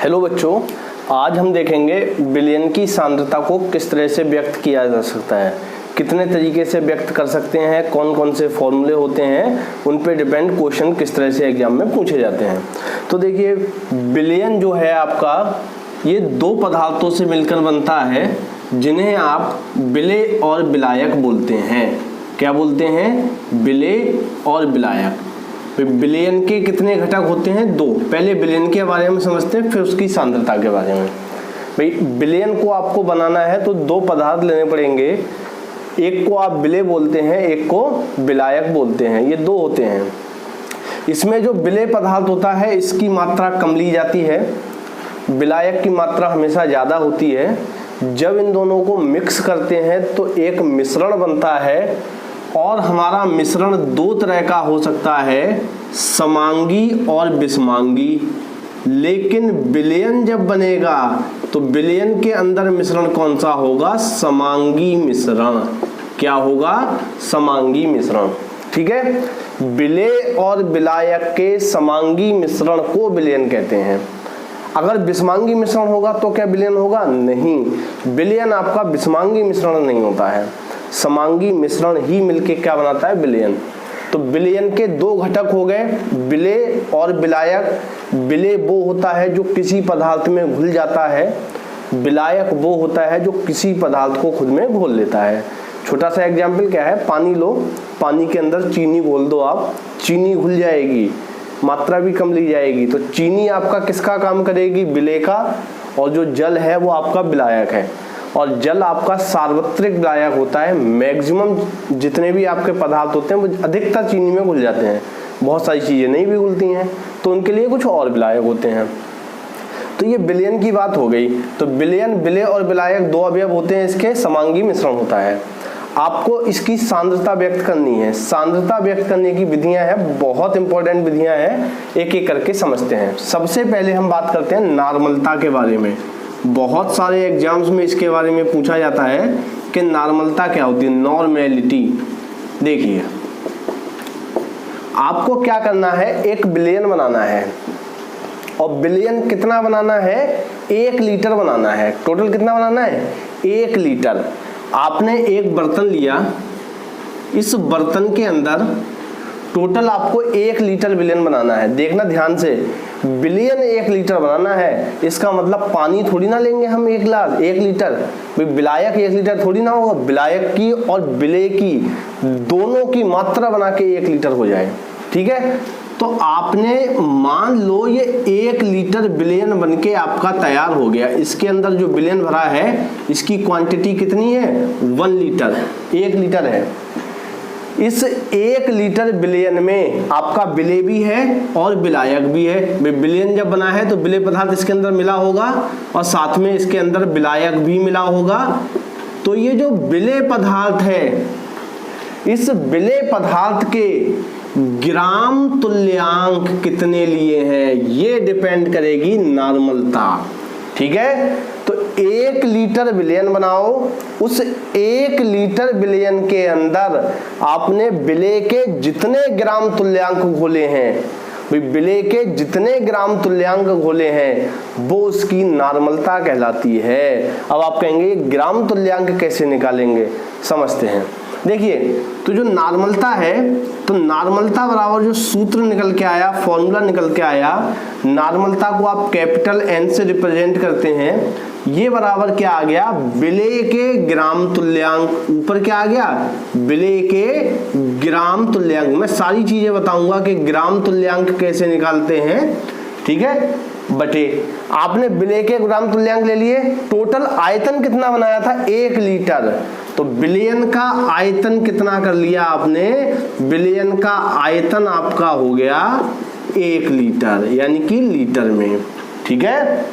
Hello बच्चों, आज हम देखेंगे विलयन की सांद्रता को किस तरह से व्यक्त किया जा सकता है, कितने तरीके से व्यक्त कर सकते हैं, कौन कौन से फॉर्मूले होते हैं, उन पे डिपेंड क्वेश्चन किस तरह से एग्जाम में पूछे जाते हैं। तो देखिए, विलयन जो है आपका, ये दो पदार्थों से मिलकर बनता है जिन्हें आप विलेय और विलायक बोलते हैं। क्या बोलते हैं? विलेय और विलायक। विलयन के कितने घटक होते हैं? दो। पहले विलयन के बारे में समझते हैं, फिर उसकी सांद्रता के बारे में। भाई, विलयन को आपको बनाना है तो दो पदार्थ लेने पड़ेंगे। एक को आप विलेय बोलते हैं, एक को विलायक बोलते हैं। ये दो होते हैं। इसमें जो विलेय पदार्थ होता है इसकी मात्रा कम ली जाती है, विलायक की मात्रा हमेशा ज्यादा होती है। जब इन दोनों को मिक्स करते हैं तो एक मिश्रण बनता है, और हमारा मिश्रण दो तरह का हो सकता है, समांगी और विषमांगी। लेकिन विलयन जब बनेगा तो विलयन के अंदर मिश्रण कौन सा होगा? समांगी मिश्रण। क्या होगा? समांगी मिश्रण। ठीक है, विलेय और विलायक के समांगी मिश्रण को विलयन कहते हैं। अगर विषमांगी मिश्रण होगा तो क्या विलयन होगा? नहीं, विलयन आपका विषमांगी मिश्रण नहीं होता है, समांगी मिश्रण ही मिलके क्या बनाता है? विलयन। तो विलयन के दो घटक हो गए, विलेय और विलायक। विलेय वो होता है जो किसी पदार्थ में घुल जाता है, विलायक वो होता है जो किसी पदार्थ को खुद में घोल लेता है। छोटा सा एग्जाम्पल क्या है? पानी लो, पानी के अंदर चीनी घोल दो आप, चीनी घुल जाएगी, मात्रा भी कम ली जाएगी। तो चीनी आपका किसका काम करेगी? विलेय का, और जो जल है वो आपका विलायक है। और जल आपका सार्वत्रिक विलायक होता है। मैक्सिमम जितने भी आपके पदार्थ होते हैं वो अधिकतर चीनी में घुल जाते हैं, बहुत सारी चीजें नहीं भी घुलती हैं, तो उनके लिए कुछ और विलायक होते हैं। तो ये विलयन की बात हो गई। तो विलयन, विलेय और विलायक दो अवयव होते हैं, इसके समांगी मिश्रण होता है। आपको इसकी सांद्रता व्यक्त करनी है। सांद्रता व्यक्त करने की विधियां हैं, बहुत इंपॉर्टेंट विधियां हैं, एक एक करके समझते हैं। सबसे पहले हम बात करते हैं नॉर्मलता के बारे में। बहुत सारे एग्जाम्स में इसके बारे में पूछा जाता है कि नॉर्मलता क्या होती है, नॉर्मेलिटी। देखिए, आपको क्या करना है, एक विलयन बनाना है, और विलयन कितना बनाना है? 1 लीटर बनाना है। टोटल कितना बनाना है? 1 लीटर। आपने एक बर्तन लिया, इस बर्तन के अंदर टोटल आपको 1 लीटर विलयन बनाना है। देखना ध्यान से, विलयन 1 लीटर बनाना है, इसका मतलब पानी थोड़ी ना लेंगे हम 1 गिलास 1 लीटर। विलायक 1 लीटर थोड़ी ना होगा, विलायक की और विलेय की दोनों की मात्रा बना के 1 लीटर हो जाए। ठीक है, तो आपने मान लो ये 1 लीटर विलयन बनके आपका तैयार हो गया। इसके अंदर जो विलयन भरा है इसकी क्वांटिटी कितनी है? 1 लीटर, 1 लीटर है। इस 1 लीटर विलयन में आपका विलेय भी है और विलायक भी है। विलयन जब बना है तो विलेय पदार्थ इसके अंदर मिला होगा और साथ में इसके अंदर विलायक भी मिला होगा। तो ये जो विलेय पदार्थ है, इस विलेय पदार्थ के ग्राम तुल्यांक कितने लिए हैं, ये डिपेंड करेगी नॉर्मलता। ठीक है, तो 1 लीटर विलयन बनाओ, उस 1 लीटर विलयन के अंदर आपने विलेय के जितने ग्राम तुल्यांक घोले हैं, विलेय के जितने ग्राम तुल्यांक घोले हैं वो उसकी नॉर्मलता कहलाती है। अब आप कहेंगे ग्राम तुल्यांक कैसे निकालेंगे, समझते हैं। देखिए, तो जो नॉर्मलता है, तो नॉर्मलता बराबर जो सूत्र निकल के आया, फॉर्मूला निकल के आया, नॉर्मलता को आप कैपिटल N से रिप्रेजेंट करते हैं। ये बराबर क्या आ गया? विलेय के ग्राम तुल्यांक। ऊपर क्या आ गया? विलेय के ग्राम तुल्यांक। मैं सारी चीजें बताऊंगा कि ग्राम तुल्यांक कैसे निकालते हैं। ठीक है, बटे आपने विलेय के ग्राम तुल्यांक ले लिए। टोटल आयतन कितना बनाया था? 1 लीटर। तो विलयन का आयतन कितना कर लिया आपने? विलयन का आयतन आपका हो गया 1 लीटर, यानी कि लीटर में। ठीक है,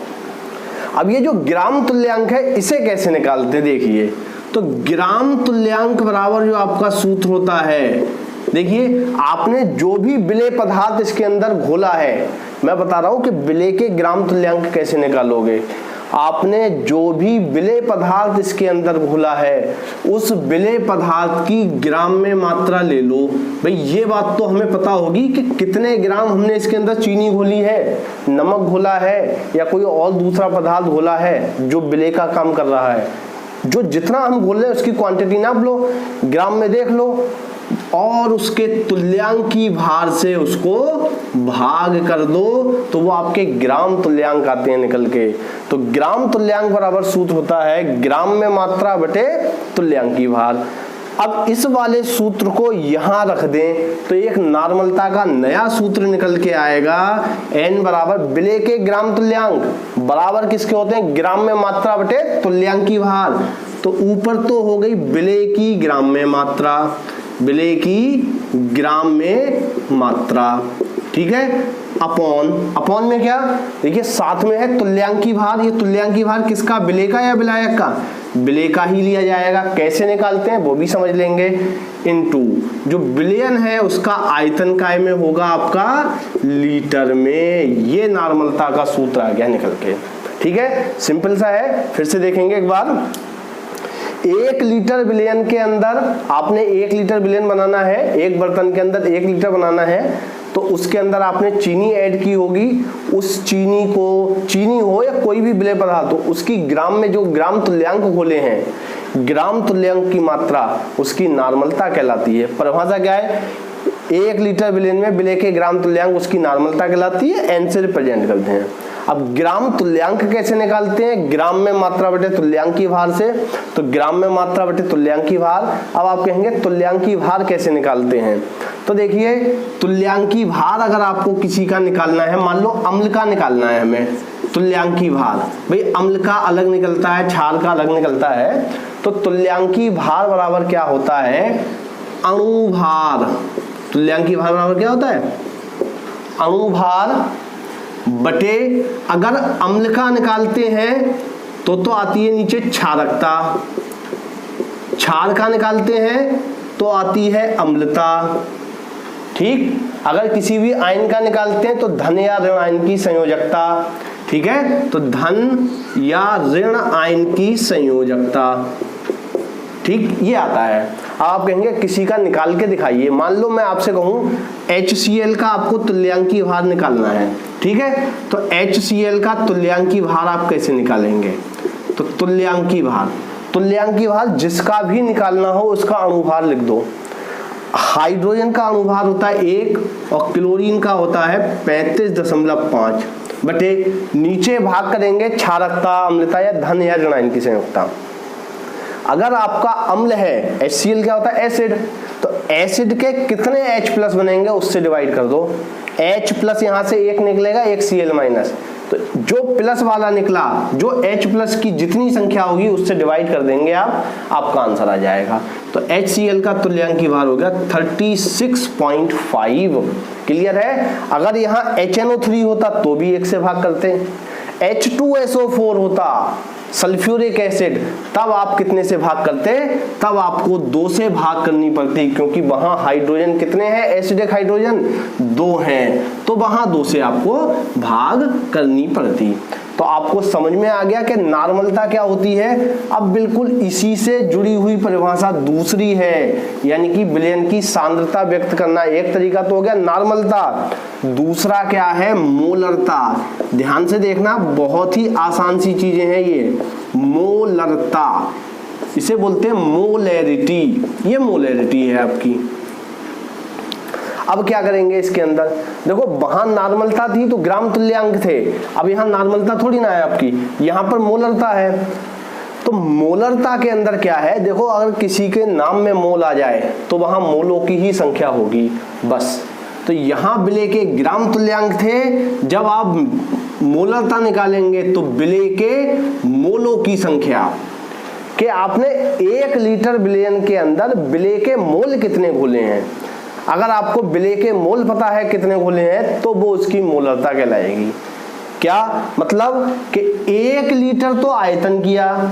अब ये जो ग्राम तुल्यांक है इसे कैसे निकालते हैं? देखिए, तो ग्राम तुल्यांक बराबर जो आपका सूत्र होता है, देखिए आपने जो भी विलेय पदार्थ इसके अंदर घोला है, मैं बता रहा हूं कि विलेय के ग्राम तुल्यांक कैसे निकालोगे। आपने जो भी विलेय पदार्थ इसके अंदर घोला है उस विलेय पदार्थ की ग्राम में मात्रा ले लो। भाई ये बात तो हमें पता होगी कि कितने ग्राम हमने इसके अंदर चीनी घोली है, नमक घोला है या कोई और दूसरा पदार्थ घोला है जो विलेय का काम कर रहा है। जो जितना हम घोल रहे हैं उसकी क्वांटिटी नाप लो, ग्राम में देख लो और उसके तुल्यांकी भार से उसको भाग कर दो तो वो आपके ग्राम तुल्यांक आते हैं निकल के। तो ग्राम तुल्यांक बराबर सूत्र होता है ग्राम में मात्रा बटे तुल्यांकी भार। अब इस वाले सूत्र को यहां रख दें तो एक नॉर्मलता का नया सूत्र निकल के आएगा, n बराबर विलेय के ग्राम तुल्यांक बराबर किसके होते हैं, ग्राम में मात्रा बटे तुल्यांकी भार। तो ऊपर तो हो गई विलेय की ग्राम में मात्रा, विलेय की ग्राम में मात्रा, ठीक है, अपॉन में क्या, देखिए साथ में है तुल्यांकी भार। ये तुल्यांकी भार किसका, विलेय का या विलायक का, विलेय का ही लिया जाएगा। कैसे निकालते हैं वो भी समझ लेंगे। इनटू जो विलयन है उसका आयतन काय में होगा, आपका लीटर में। ये नॉर्मलता का सूत्र आ गया निकल के, ठीक है, सिंपल सा है। फिर से देखेंगे एक बार। 1 लीटर विलयन के अंदर आपने 1 लीटर विलयन बनाना है, एक बर्तन के अंदर 1 लीटर बनाना है तो उसके अंदर आपने चीनी ऐड की होगी। उस चीनी को, चीनी हो या कोई भी विलेय पदार्थ हो, उसकी ग्राम में जो ग्राम तुल्यांक घोले हैं, ग्राम तुल्यांक की मात्रा उसकी नॉर्मलता कहलाती है। परिभाषा क्या है, 1 लीटर विलयन में विलेय के ग्राम तुल्यांक उसकी नॉर्मलता कहलाती है, n से रिप्रेजेंट करते हैं। अब ग्राम तुल्यांक कैसे निकालते हैं, ग्राम में मात्रा बटे तुल्यांकी भार से। तो ग्राम में मात्रा बटे तुल्यांकी भार। अब आप कहेंगे तुल्यांकी भार कैसे निकालते हैं, तो देखिए तुल्यांकी भार अगर आपको किसी का निकालना है, मान लो अम्ल का निकालना है हमें, तुल्यांकी भार, भाई अम्ल का अलग निकलता है, क्षार का अलग निकलता है। तो तुल्यांकी भार बराबर क्या होता है, अणुभार। तुल्यांकी भार बराबर क्या होता है, अणुभार बटे, अगर अम्ल का निकालते हैं तो आती है नीचे क्षारकता, क्षार का निकालते हैं तो आती है अम्लता, ठीक। अगर किसी भी आयन का निकालते हैं तो धन या ऋण आयन की संयोजकता, ठीक है, तो धन या ऋण आयन की संयोजकता, ठीक, ये आता है। आप कहेंगे किसी का निकाल के दिखाइए। मान लो मैं आपसे कहूं HCl का आपको तुल्यांकी भार निकालना है, ठीक है, तो HCl का तुल्यांकी भार आप कैसे निकालेंगे, तो तुल्यांकी भार जिसका भी निकालना हो उसका अणुभार लिख दो। हाइड्रोजन का अणुभार होता है 1 और क्लोरीन का होता है 35.5 बटे, नीचे भाग करेंगे क्षारकता, अम्लता या धन या ऋण आयन की संयोजकता। अगर आपका अम्ल है, HCl क्या होता है, एसिड, तो एसिड के कितने H+ बनेंगे उससे डिवाइड कर दो। H+ यहां से 1 निकलेगा, 1 Cl-, तो जो प्लस वाला निकला, जो H+ की जितनी संख्या होगी उससे डिवाइड कर देंगे आप, आपका आंसर आ जाएगा। तो HCl का तुल्यांकी भार हो गया 36.5। क्लियर है। अगर यहाँ HNO3 होता तो भी 1 से भाग करते, H2SO4 होता सल्फ्यूरिक एसिड, तब आप कितने से भाग करते, तब आपको 2 से भाग करनी पड़ती, क्योंकि वहां हाइड्रोजन कितने हैं, एसिडिक हाइड्रोजन 2 हैं, तो वहां 2 से आपको भाग करनी पड़ती। तो आपको समझ में आ गया कि नॉर्मलता क्या होती है। अब बिल्कुल इसी से जुड़ी हुई परिभाषा दूसरी है, यानी कि विलयन की सांद्रता व्यक्त करना। एक तरीका तो हो गया नॉर्मलता, दूसरा क्या है, मोलरता। ध्यान से देखना, बहुत ही आसान सी चीजें हैं ये। मोलरता, इसे बोलते हैं मोलैरिटी, ये मोलैरिटी है आपकी। अब क्या करेंगे इसके अंदर, देखो वहां नॉर्मलता थी तो ग्राम तुल्यांक थे, अब यहाँ नॉर्मलता थोड़ी ना है आपकी, यहाँ पर मोलरता है। तो मोलरता के अंदर क्या है, देखो अगर किसी के नाम में मोल आ जाए तो वहां मोलों की ही संख्या होगी बस। तो यहाँ विलेय के ग्राम तुल्यांक थे, जब आप मोलरता निकालेंगे तो विलेय के मोलों की संख्या, कि आपने 1 लीटर विलयन के अंदर विलेय के मोल कितने घोले हैं। अगर आपको विलेय के मोल पता है कितने घोले हैं तो वो उसकी मोलरता कहलाएगी। क्या मतलब कि 1 लीटर तो आयतन किया,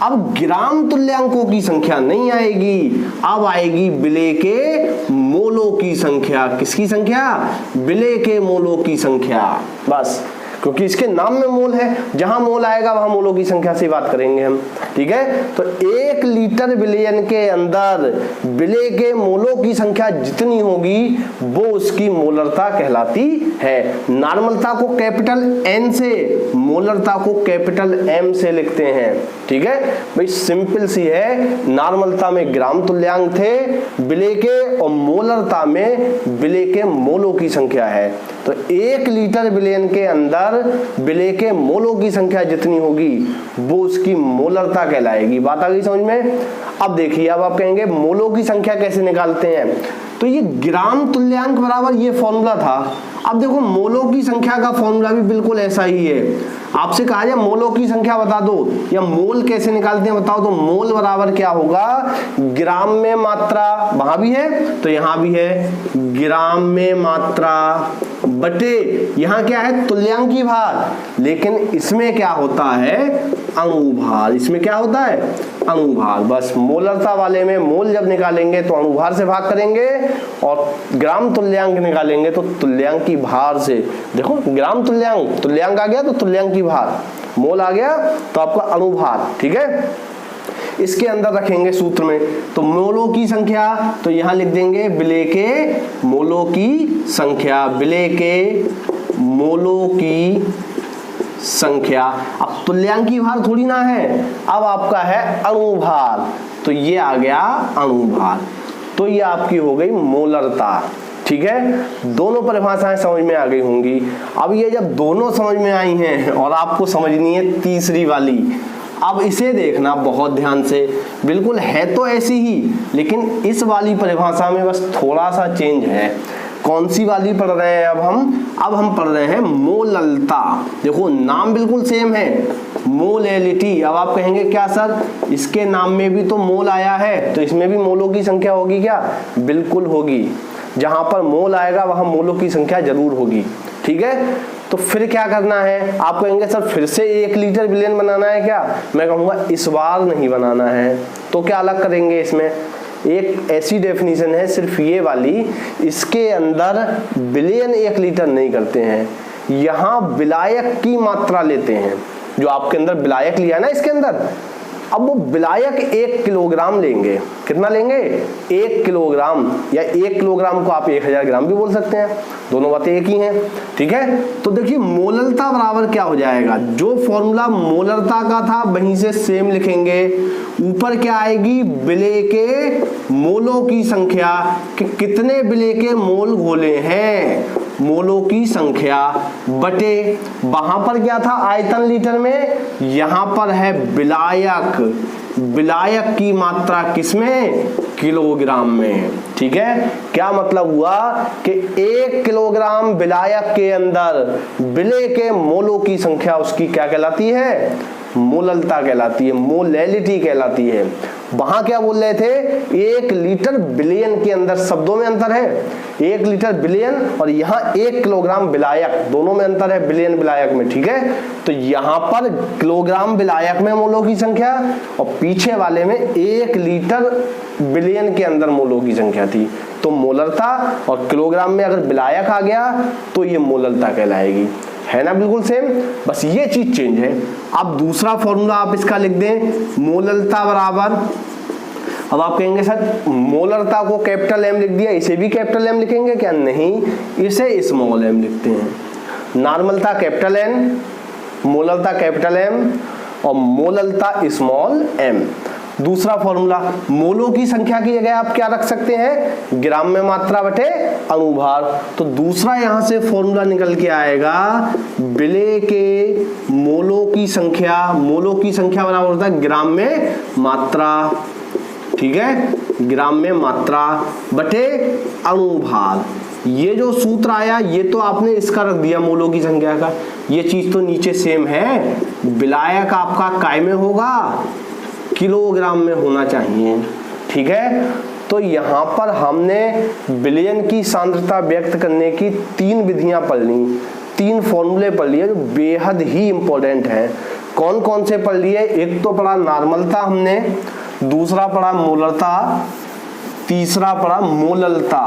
अब ग्राम तुल्यांकों की संख्या नहीं आएगी, अब आएगी विलेय के मोलों की संख्या। किसकी संख्या, विलेय के मोलों की संख्या। बस क्योंकि इसके नाम में मोल है, जहां मोल आएगा वहां मोलों की संख्या से बात करेंगे हम। ठीक है, तो 1 लीटर विलयन के अंदर विलय के मोलों की संख्या जितनी होगी वो उसकी मोलरता कहलाती है। नॉर्मलता को कैपिटल N से, मोलरता को कैपिटल M से लिखते हैं। ठीक है भाई, सिंपल सी है। नॉर्मलता में ग्राम तुल्यांक थे विलय के, और मोलरता में विलय के मोलों की संख्या है। तो 1 लीटर विलयन के अंदर विलय के मोलों की संख्या जितनी होगी वो उसकी मोलरता कहलाएगी। बात आ गई समझ में? अब देखिए, अब आप कहेंगे मोलों की संख्या कैसे निकालते हैं, तो ये ग्राम तुल्यांक बराबर ये फॉर्मूला था। अब देखो मोलों की संख्या का फॉर्मूला भी बिल्कुल ऐसा ही है। आपसे कहा जाए मोलों की संख्या बता दो या मोल कैसे निकालते हैं बताओ, तो मोल बराबर क्या होगा, ग्राम में मात्रा, वहां भी है तो यहां भी है, ग्राम में मात्रा बटे यहां क्या है तुल्यांकी भार, लेकिन इसमें क्या होता है अणुभार। इसमें क्या होता है अणुभार। बस मोलरता वाले में मोल जब निकालेंगे तो अणुभार से भाग करेंगे, और ग्राम तुल्यांक निकालेंगे तो तुल्यांकी भार से। देखो ग्राम तुल्यांक, तुल्यांक आ गया तो तुल्यांकी भार, मोल आ गया तो आपका अणुभार। ठीक है, इसके अंदर रखेंगे सूत्र में, तो मोलों की संख्या तो यहां लिख देंगे विलय के मोलों की संख्या, विलय के मोलों की संख्या। अब तुल्यांकी भार थोड़ी ना है, अब आपका है अणुभार, तो ये आ गया अणुभार, तो ये आपकी हो गई मोलरता। ठीक है, दोनों परिभाषाएं समझ में आ गई होंगी। अब ये जब दोनों समझ में आई हैं और आपको समझनी है तीसरी वाली, अब इसे देखना बहुत ध्यान से। बिल्कुल है तो ऐसी ही, लेकिन इस वाली परिभाषा में बस थोड़ा सा चेंज है। कौन सी वाली पढ़ रहे हैं अब हम पढ़ रहे हैं मोललता। देखो नाम बिल्कुल सेम है, मोलैलिटी। अब आप कहेंगे क्या सर, इसके नाम में भी तो मोल आया है, तो इसमें भी मोलों की संख्या होगी क्या? बिल्कुल होगी। जहां पर मोल आएगा वहां मोलों की संख्या जरूर होगी। ठीक है, तो फिर क्या करना है? आप कहेंगे सर फिर से 1 लीटर विलयन बनाना है क्या? मैं कहूंगा इस बार नहीं बनाना है, तो क्या अलग करेंगे? इसमें एक ऐसी डेफिनेशन है सिर्फ ये वाली, इसके अंदर विलयन 1 लीटर नहीं करते हैं, यहां विलायक की मात्रा लेते हैं। जो आपके अंदर विलायक लिया है ना इसके अंदर, अब वो विलायक 1 किलोग्राम लेंगे। कितना लेंगे? 1 किलोग्राम, या 1 किलोग्राम को आप 1000 ग्राम भी बोल सकते हैं, दोनों बातें एक ही हैं। ठीक है, तो देखिए मोलरता बराबर क्या हो जाएगा, जो फॉर्मूला मोलरता का था वहीं से सेम लिखेंगे। ऊपर क्या आएगी? विलय के मोलों की संख्या, कि कितने विलय के मोल घोले हैं, मोलों की संख्या बटे वहां पर क्या था आयतन लीटर में, यहां पर है विलायक, विलायक की मात्रा किसमें? किलोग्राम में। ठीक है, क्या मतलब हुआ कि 1 किलोग्राम विलायक के अंदर विलय के मोलों की संख्या उसकी क्या कहलाती है? मोललता कहलाती है, मोलैलिटी कहलाती है। वहां क्या बोल रहे थे? 1 लीटर बिलियन के अंदर, शब्दों में अंतर है, 1 लीटर बिलियन और यहाँ 1 किलोग्राम विलायक, दोनों में अंतर है, बिलियन विलायक में। ठीक है, तो यहाँ पर किलोग्राम विलायक में मोलों की संख्या और पीछे वाले में 1 लीटर बिलियन के अंदर मोलों की संख्या थी। तो मोलरता, और किलोग्राम में अगर विलायक आ गया तो ये मोलरता कहलाएगी। है ना बिल्कुल सेम, बस ये चीज चेंज है। अब दूसरा फॉर्मूला आप इसका लिख दें, मोलरता बराबर, अब आप कहेंगे सर मोलरता को कैपिटल एम लिख दिया, इसे भी कैपिटल एम लिखेंगे क्या? नहीं, इसे स्मॉल एम लिखते हैं। नॉर्मलता कैपिटल एन, मोलरता कैपिटल एम और मोलरता स्मॉल एम। दूसरा फॉर्मूला, मोलों की संख्या की जगह आप क्या रख सकते हैं? ग्राम में मात्रा बटे अणुभार। तो दूसरा यहां से फॉर्मूला निकल के आएगा, विलय के मोलों की संख्या, मोलों की संख्या बराबर होता है ग्राम में मात्रा। ठीक है, ग्राम में मात्रा बटे अणुभार। ये जो सूत्र आया ये तो आपने इसका रख दिया मोलों की संख्या का, ये चीज तो नीचे सेम है। विलायक आपका काय में होगा? किलोग्राम में होना चाहिए। ठीक है, तो यहां पर हमने विलयन की सांद्रता व्यक्त करने की 3 विधियां पढ़ ली, 3 फॉर्मूले पढ़ लिए जो बेहद ही इंपॉर्टेंट है। कौन कौन से पढ़ लिए? एक तो पढ़ा नॉर्मलता हमने, दूसरा पढ़ा मोलरता, तीसरा पढ़ा मोललता।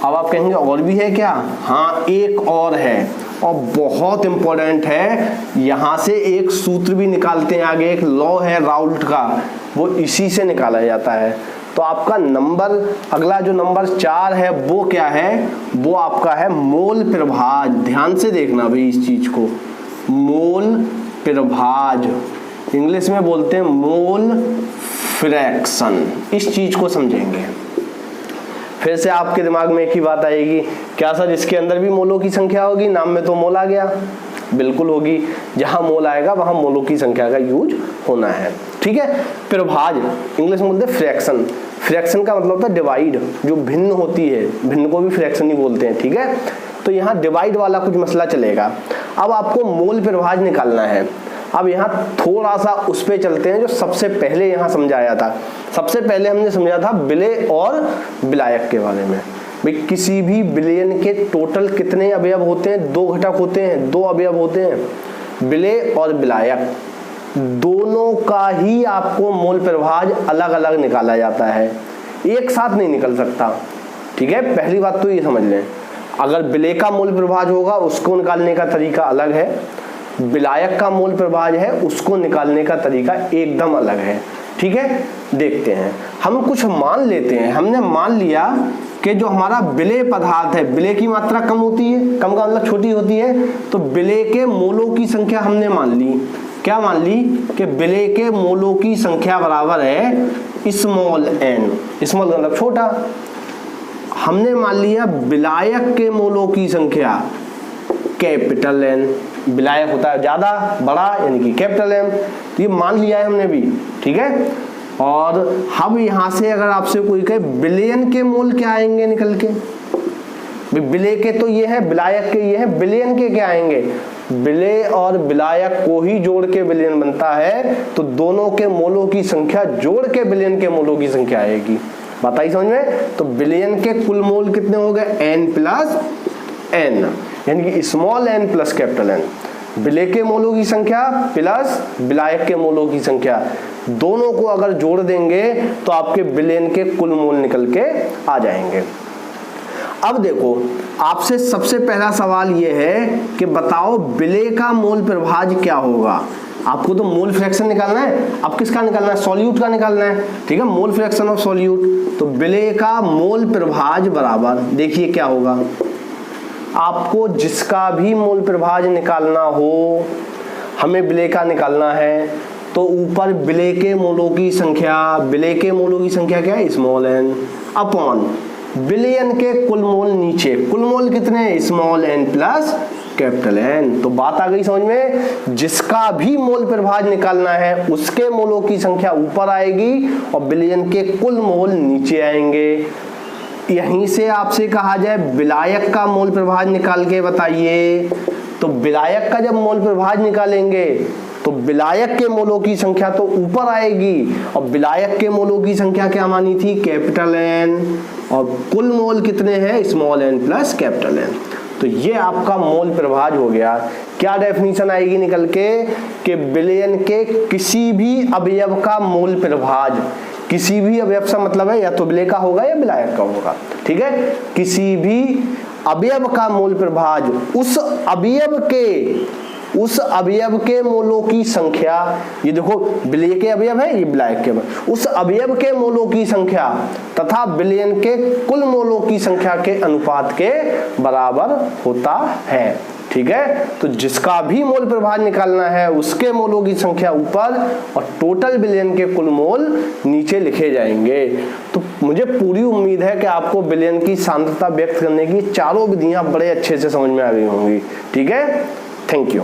अब आप कहेंगे और भी है क्या? हाँ, एक और है, और बहुत इंपॉर्टेंट है, यहां से एक सूत्र भी निकालते हैं आगे, एक लॉ है राउल्ट का, वो इसी से निकाला जाता है। तो आपका नंबर, अगला जो नंबर 4 है वो क्या है, वो आपका है मोल प्रभाज। ध्यान से देखना भाई इस चीज को, मोल प्रभाज, इंग्लिश में बोलते हैं मोल फ्रैक्शन। इस चीज को समझेंगे। फिर से आपके दिमाग में एक ही बात आएगी, क्या सर इसके अंदर भी मोलों की संख्या होगी? नाम में तो मोल आ गया। बिल्कुल होगी, जहां मोल आएगा वहां मोलों की संख्या का यूज होना है। ठीक है। प्रभाज इंग्लिश में बोलते हैं फ्रैक्शन। फ्रैक्शन का मतलब होता है डिवाइड, जो भिन्न होती है, भिन्न को भी फ्रैक्शन ही बोलते हैं। ठीक है। तो यहाँ डिवाइड वाला कुछ मसला चलेगा। अब आपको मोल प्रभाज निकालना है। अब यहाँ थोड़ा सा उस पे चलते हैं जो सबसे पहले यहाँ समझाया था। सबसे पहले हमने समझा था विलेय और विलायक के बारे में। भाई किसी भी विलयन के टोटल कितने अवयव होते हैं? 2 घटक होते हैं, 2 अवयव होते हैं, विलेय और विलायक। दोनों का ही आपको मोल प्रभाज अलग अलग निकाला जाता है, एक साथ नहीं निकल सकता। ठीक है, पहली बात तो ये समझ लें। अगर विलेय का मोल प्रभाज होगा उसको निकालने का तरीका अलग है, विलायक का मोल प्रभाज है उसको निकालने का तरीका एकदम अलग है। ठीक है, देखते हैं। हम कुछ मान लेते हैं। हमने मान लिया कि जो हमारा विलेय पदार्थ है, विलेय की मात्रा कम होती है, कम का मतलब छोटी होती है, तो विलेय के मोलों की संख्या हमने मान ली। क्या मान ली? कि विलेय के मोलों की संख्या बराबर है स्मॉल n। स्मॉल का मतलब छोटा। हमने मान लिया विलायक के मोलों की संख्या कैपिटल N। विलायक होता है ज्यादा, बड़ा, यानी कि कैपिटल M। तो ये मान लिया है हमने भी। ठीक है। और हम यहां से अगर आपसे कोई कहे विलयन के मोल क्या आएंगे निकल के, विलेय के तो ये है, विलायक के ये है, विलयन के क्या आएंगे? विलेय और विलायक को ही जोड़ के विलयन बनता है, तो दोनों के मोलों की संख्या जोड़ के विलयन के मोलों की संख्या आएगी। बात आई समझ में? तो विलयन के कुल मोल कितने हो गए? n प्लस n, यानी कि small n plus capital N। विलेय के मोलों की संख्या प्लस विलायक के मोलों की संख्या, दोनों को अगर जोड़ देंगे तो आपके विलयन के कुल मोल निकल के आ जाएंगे। अब देखो, आपसे सबसे पहला सवाल यह है कि बताओ विलेय का मोल प्रभाज क्या होगा। आपको तो मोल फ्रैक्शन निकालना है। अब किसका निकालना है? सॉल्यूट का निकालना है। ठीक है, मोल फ्रैक्शन ऑफ सॉल्यूट। तो विलेय का मोल प्रभाज बराबर, देखिए क्या होगा, आपको जिसका भी मोल प्रभाज निकालना हो, हमें विलेय का निकालना है, तो ऊपर विलेय के मोलों की संख्या, विलेय के मोलों की संख्या क्या है? स्मॉल n, अपॉन विलयन के कुल मोल नीचे, कुल मोल कितने? Small n plus capital N। तो बात आ गई समझ में? जिसका भी मोल प्रभाज निकालना है उसके मोलों की संख्या ऊपर आएगी और विलयन के कुल मोल नीचे आएंगे। यहीं से आपसे कहा जाए विलायक का मोल प्रभाज निकाल के बताइए, तो विलायक का जब मोल प्रभाज निकालेंगे तो विलायक के मोलों की संख्या तो ऊपर आएगी, और विलायक के मोलों की संख्या क्या मानी थी? कैपिटल N, और कुल मोल कितने हैं? Small n plus capital N। तो ये आपका मोल प्रभाज हो गया। क्या डेफिनेशन आएगी निकल के? कि विलयन के किसी भी अवयव का मोल प्रभाज, किसी भी अवयव से मतलब है या तो विलेय का होगा या विलायक का होगा। ठीक है, किसी भी अवयव का मोल प्रभाज उस अवयव के मोलों की संख्या, ये देखो विलेय के अवयव है, ये विलायक के अवयव, उस अवयव के मोलों की संख्या तथा विलयन के कुल मोलों की संख्या के अनुपात के बराबर होता है। ठीक है, तो जिसका भी मोल प्रभाज निकालना है उसके मोलों की संख्या ऊपर और टोटल विलयन के कुल मोल नीचे लिखे जाएंगे। तो मुझे पूरी उम्मीद है कि आपको विलयन की सांद्रता व्यक्त करने की चारों विधियां बड़े अच्छे से समझ में आ गई होंगी। ठीक है, थैंक यू।